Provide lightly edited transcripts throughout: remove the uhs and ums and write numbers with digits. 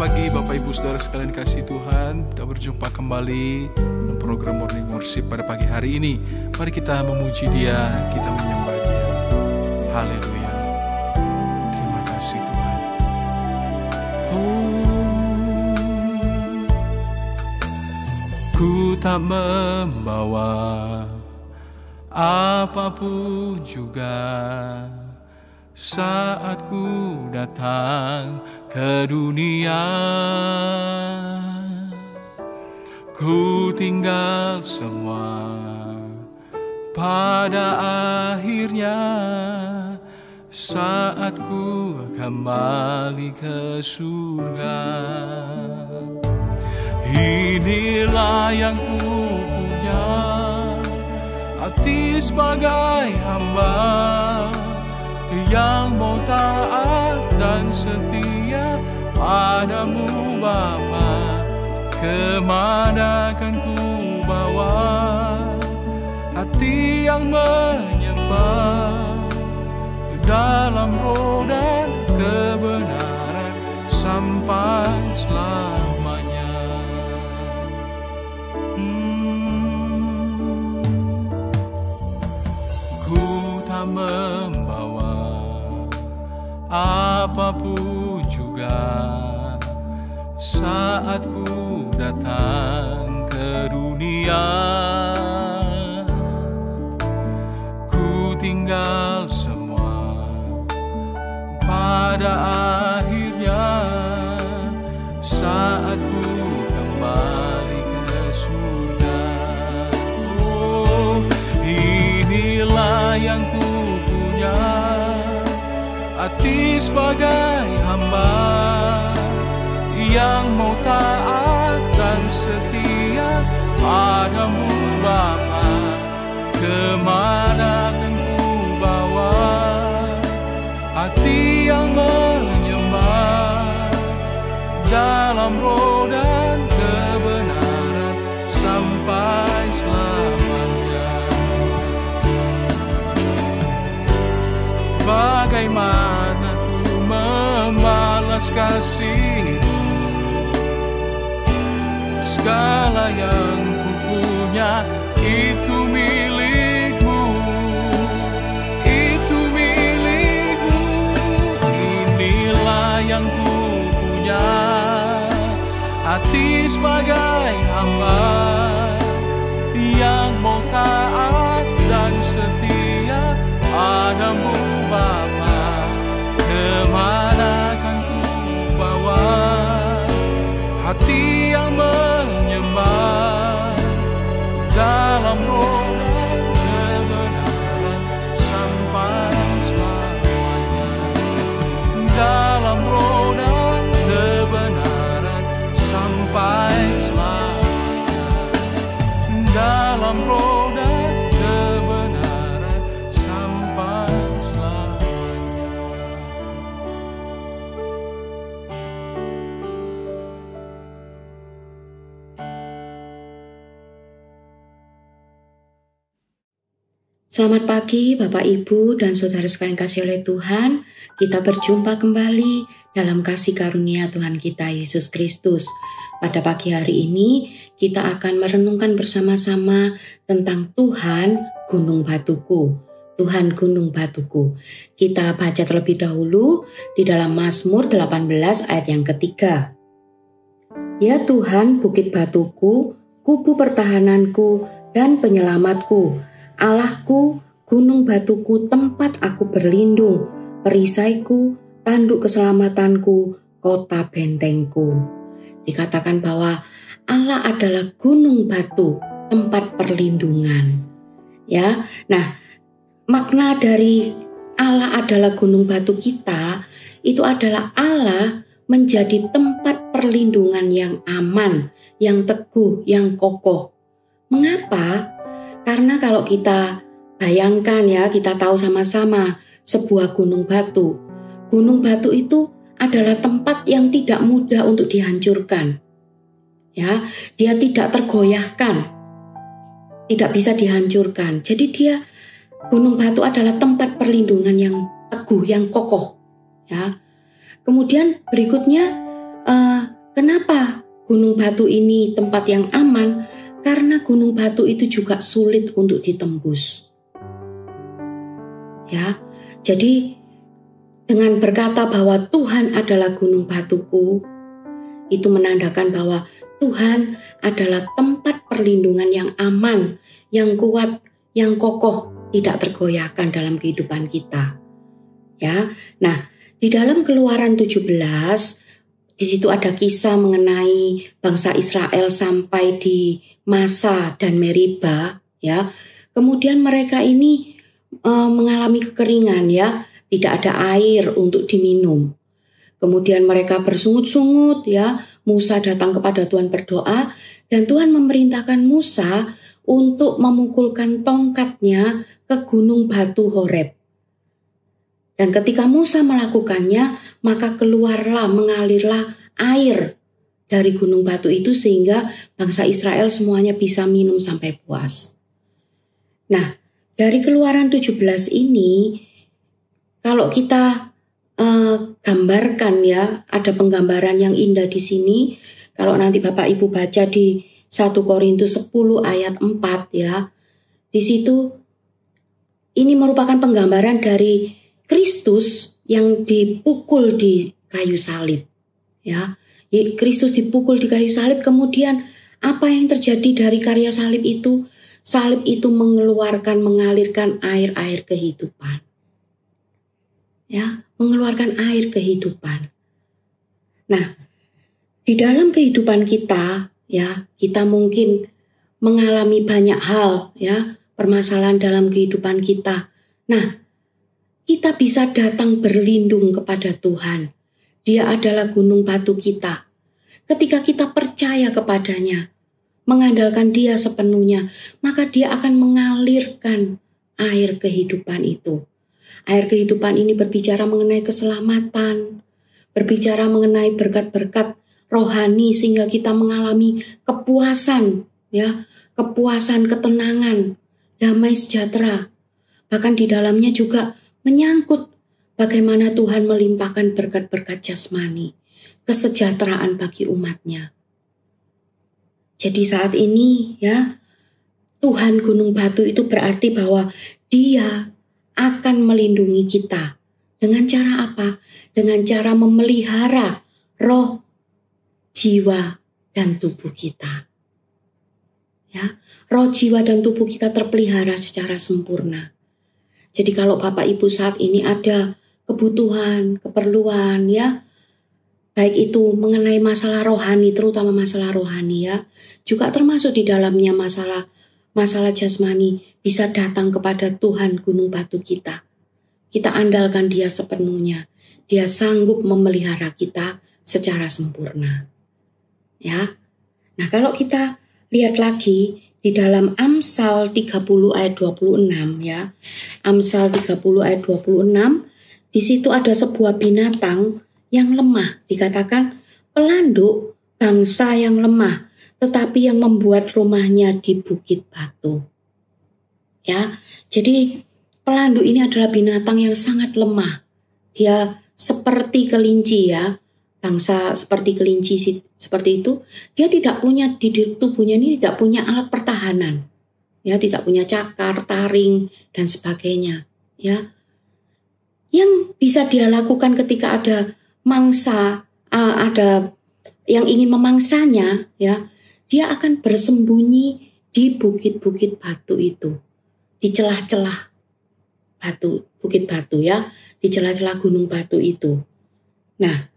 pagi Bapak Ibu Saudara sekalian kasih Tuhan. Kita berjumpa kembali dalam program Morning Worship pada pagi hari ini. Mari kita memuji Dia, kita menyembah Dia. Haleluya. Terima kasih Tuhan. Ku tak membawa apapun juga saat ku datang ke dunia. Ku tinggal semua pada akhirnya saat ku kembali ke surga. Inilah yang ku punya, hati sebagai hamba yang mau taat dan setia padamu Bapa. Kemana kan ku bawa hati yang menyembah dalam roh dan kebenaran sampai selamanya. Ku tak membawa apapun juga saat ku datang ke dunia. Ku tinggal semua pada akhirnya saat ku kembali ke surga. Oh, inilah yang ku punya, hati sebagai hamba yang mau taat dan setia padamu Bapa. Kemana kan ku bawa hati yang menyembah dalam roh dan kebenaran sampai selamanya. Bagaimana ku membalas kasih-Mu, segala yang ku punya itu milik-Mu, itu milik-Mu. Inilah yang ku punya, hati sebagai hamba yang mau taat dan setia padamu Bapa. Kemana kan ku bawa hati yang menyembah dalam roh dan kebenaran sampai selamanya. Dalam roh dan kebenaran sampai selamanya. Dalam roh dan kebenaran sampai selamanya. Selamat pagi Bapak Ibu dan Saudara sekalian kasih oleh Tuhan. Kita berjumpa kembali dalam kasih karunia Tuhan kita Yesus Kristus. Pada pagi hari ini kita akan merenungkan bersama-sama tentang Tuhan Gunung Batuku. Tuhan Gunung Batuku. Kita baca terlebih dahulu di dalam Mazmur 18 ayat yang ketiga. Ya Tuhan bukit batuku, kubu pertahananku dan penyelamatku, Allahku, gunung batuku, tempat aku berlindung, perisaiku, tanduk keselamatanku, kota bentengku. Dikatakan bahwa Allah adalah gunung batu, tempat perlindungan. Ya, nah makna dari Allah adalah gunung batu kita, itu adalah Allah menjadi tempat perlindungan yang aman, yang teguh, yang kokoh. Mengapa? Karena kalau kita bayangkan ya, kita tahu sama-sama sebuah gunung batu. Gunung batu itu adalah tempat yang tidak mudah untuk dihancurkan. Ya, dia tidak tergoyahkan. Tidak bisa dihancurkan. Jadi gunung batu adalah tempat perlindungan yang teguh, yang kokoh. Ya. Kemudian berikutnya Kenapa gunung batu ini tempat yang aman? Karena gunung batu itu juga sulit untuk ditembus. Ya, jadi dengan berkata bahwa Tuhan adalah gunung batuku, itu menandakan bahwa Tuhan adalah tempat perlindungan yang aman, yang kuat, yang kokoh, tidak tergoyahkan dalam kehidupan kita. Ya, nah di dalam Keluaran 17, di situ ada kisah mengenai bangsa Israel sampai di Masa dan Meriba. Ya, kemudian mereka ini mengalami kekeringan, ya, tidak ada air untuk diminum. Kemudian mereka bersungut-sungut, ya. Musa datang kepada Tuhan berdoa dan Tuhan memerintahkan Musa untuk memukulkan tongkatnya ke gunung batu Horeb. Dan ketika Musa melakukannya, maka mengalirlah air dari gunung batu itu sehingga bangsa Israel semuanya bisa minum sampai puas. Nah, dari Keluaran 17 ini, kalau kita gambarkan, ya, ada penggambaran yang indah di sini. Kalau nanti Bapak Ibu baca di 1 Korintus 10 ayat 4, ya. Di situ ini merupakan penggambaran dari Kristus yang dipukul di kayu salib, ya. Kristus dipukul di kayu salib, kemudian apa yang terjadi dari karya salib itu? Salib itu mengalirkan air-air kehidupan. Ya, mengeluarkan air kehidupan. Nah, di dalam kehidupan kita, ya, kita mungkin mengalami banyak hal, ya, permasalahan dalam kehidupan kita. Nah, kita bisa datang berlindung kepada Tuhan. Dia adalah gunung batu kita. Ketika kita percaya kepadanya, mengandalkan Dia sepenuhnya, maka Dia akan mengalirkan air kehidupan itu. Air kehidupan ini berbicara mengenai keselamatan, berbicara mengenai berkat-berkat rohani sehingga kita mengalami kepuasan, ya, kepuasan, ketenangan, damai sejahtera. Bahkan di dalamnya juga menyangkut bagaimana Tuhan melimpahkan berkat-berkat jasmani, kesejahteraan bagi umatnya. Jadi saat ini, ya, Tuhan gunung batu itu berarti bahwa Dia akan melindungi kita. Dengan cara apa? Dengan cara memelihara roh, jiwa, dan tubuh kita. Ya, roh, jiwa, dan tubuh kita terpelihara secara sempurna. Jadi kalau Bapak Ibu saat ini ada kebutuhan, keperluan, ya, baik itu mengenai masalah rohani, terutama masalah rohani, ya, juga termasuk di dalamnya masalah jasmani, bisa datang kepada Tuhan gunung batu kita. Kita andalkan Dia sepenuhnya. Dia sanggup memelihara kita secara sempurna. Ya. Nah, kalau kita lihat lagi di dalam Amsal 30 ayat 26, ya. Amsal 30 ayat 26, di situ ada sebuah binatang yang lemah. Dikatakan pelanduk bangsa yang lemah, tetapi yang membuat rumahnya di bukit batu. Ya, jadi pelanduk ini adalah binatang yang sangat lemah. Dia seperti kelinci, ya, bangsa seperti kelinci seperti itu. Dia tidak punya di tubuhnya ini tidak punya alat pertahanan, ya, tidak punya cakar, taring, dan sebagainya. Ya, yang bisa dia lakukan ketika ada mangsa, ada yang ingin memangsanya, ya, dia akan bersembunyi di bukit-bukit batu itu, di celah-celah batu, bukit batu, ya, di celah-celah gunung batu itu. Nah,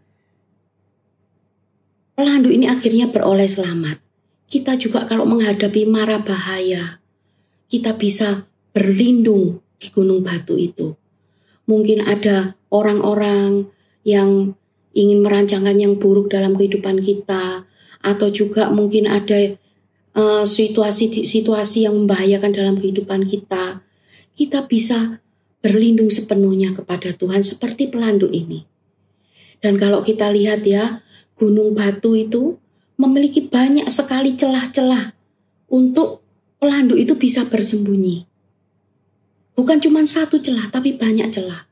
pelanduk ini akhirnya beroleh selamat. Kita juga kalau menghadapi mara bahaya, kita bisa berlindung di gunung batu itu. Mungkin ada orang-orang yang ingin merancangkan yang buruk dalam kehidupan kita, atau juga mungkin ada situasi yang membahayakan dalam kehidupan kita. Kita bisa berlindung sepenuhnya kepada Tuhan seperti pelanduk ini. Dan kalau kita lihat, ya, gunung batu itu memiliki banyak sekali celah-celah untuk pelanduk itu bisa bersembunyi. Bukan cuma satu celah, tapi banyak celah.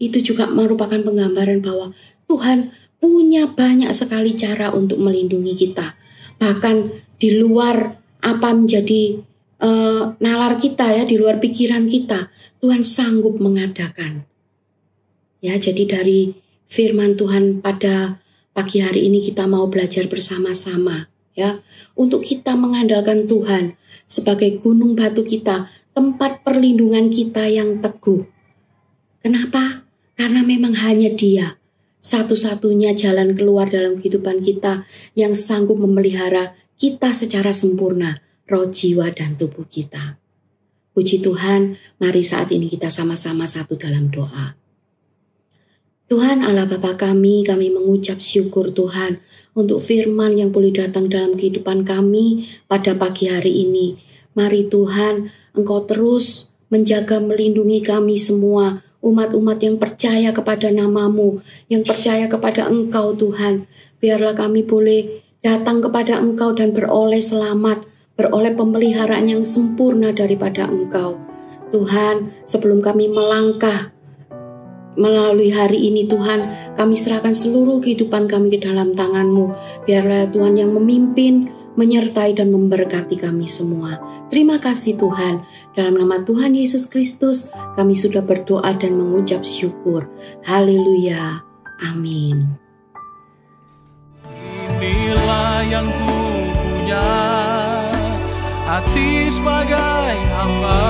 Itu juga merupakan penggambaran bahwa Tuhan punya banyak sekali cara untuk melindungi kita. Bahkan di luar apa menjadi nalar kita ya, di luar pikiran kita, Tuhan sanggup mengadakan. Ya, jadi dari firman Tuhan pada pagi hari ini kita mau belajar bersama-sama ya, untuk kita mengandalkan Tuhan sebagai gunung batu kita, tempat perlindungan kita yang teguh. Kenapa? Karena memang hanya Dia satu-satunya jalan keluar dalam kehidupan kita yang sanggup memelihara kita secara sempurna, roh, jiwa, dan tubuh kita. Puji Tuhan, mari saat ini kita sama-sama satu dalam doa. Tuhan Allah Bapa kami mengucap syukur Tuhan untuk firman yang boleh datang dalam kehidupan kami pada pagi hari ini. Mari Tuhan, Engkau terus menjaga melindungi kami semua, umat-umat yang percaya kepada nama-Mu, yang percaya kepada Engkau Tuhan. Biarlah kami boleh datang kepada Engkau dan beroleh selamat, beroleh pemeliharaan yang sempurna daripada Engkau. Tuhan, sebelum kami melangkah melalui hari ini Tuhan, kami serahkan seluruh kehidupan kami ke dalam tangan-Mu. Biarlah Tuhan yang memimpin, menyertai dan memberkati kami semua. Terima kasih Tuhan. Dalam nama Tuhan Yesus Kristus, kami sudah berdoa dan mengucap syukur. Haleluya. Amin. Inilah yang ku punya, hati sebagai hamba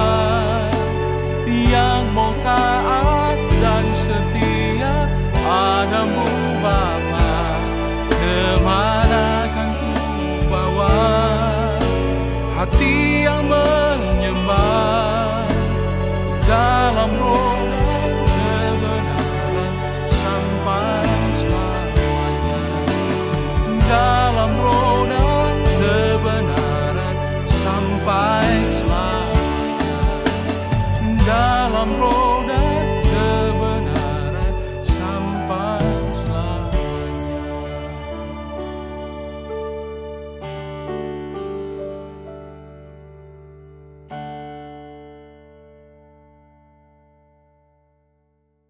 yang mau taat dan setia padamu Bapa. Kemana kan ku bawa hati yang